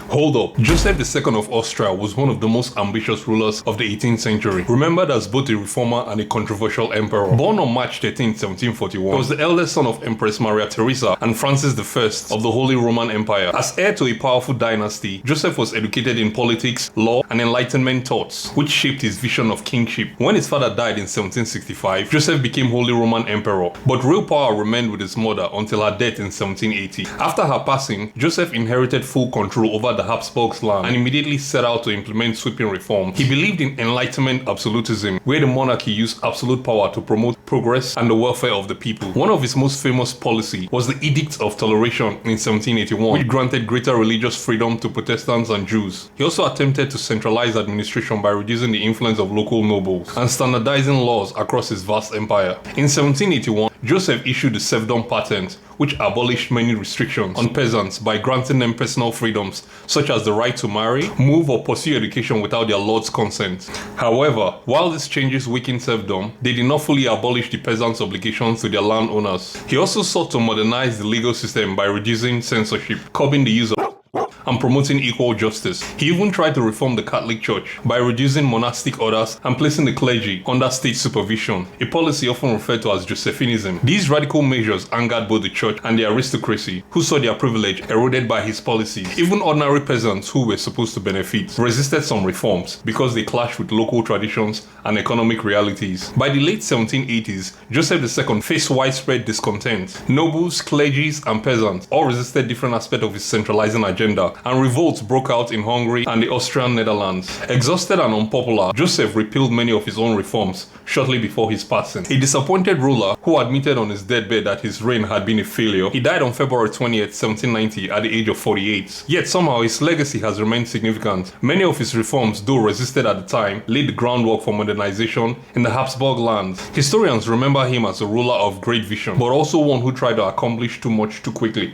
Hold up, Joseph II of Austria was one of the most ambitious rulers of the 18th century, remembered as both a reformer and a controversial emperor. Born on March 13, 1741, he was the eldest son of Empress Maria Theresa and Francis I of the Holy Roman Empire. As heir to a powerful dynasty, Joseph was educated in politics, law, and Enlightenment thoughts, which shaped his vision of kingship. When his father died in 1765, Joseph became Holy Roman Emperor, but real power remained with his mother until her death in 1780. After her passing, Joseph inherited full control over the Habsburgs' land and immediately set out to implement sweeping reforms. He believed in Enlightenment absolutism, where the monarchy used absolute power to promote progress and the welfare of the people. One of his most famous policy was the Edict of Toleration in 1781, which granted greater religious freedom to Protestants and Jews. He also attempted to centralize administration by reducing the influence of local nobles and standardizing laws across his vast empire. In 1781, Joseph issued the Serfdom patent, which abolished many restrictions on peasants by granting them personal freedoms, such as the right to marry, move, or pursue education without their lord's consent. However, while these changes weakened serfdom, they did not fully abolish the peasants' obligations to their landowners. He also sought to modernize the legal system by reducing censorship, curbing the use of and promoting equal justice. He even tried to reform the Catholic Church by reducing monastic orders and placing the clergy under state supervision, a policy often referred to as Josephinism. These radical measures angered both the church and the aristocracy, who saw their privilege eroded by his policies. Even ordinary peasants who were supposed to benefit resisted some reforms because they clashed with local traditions and economic realities. By the late 1780s, Joseph II faced widespread discontent. Nobles, clergies, and peasants all resisted different aspects of his centralizing agenda, and revolts broke out in Hungary and the Austrian Netherlands. Exhausted and unpopular, Joseph repealed many of his own reforms shortly before his passing. A disappointed ruler who admitted on his deathbed that his reign had been a failure, he died on February 20th, 1790 at the age of 48. Yet somehow his legacy has remained significant. Many of his reforms, though resisted at the time, laid the groundwork for modernization in the Habsburg lands. Historians remember him as a ruler of great vision, but also one who tried to accomplish too much too quickly.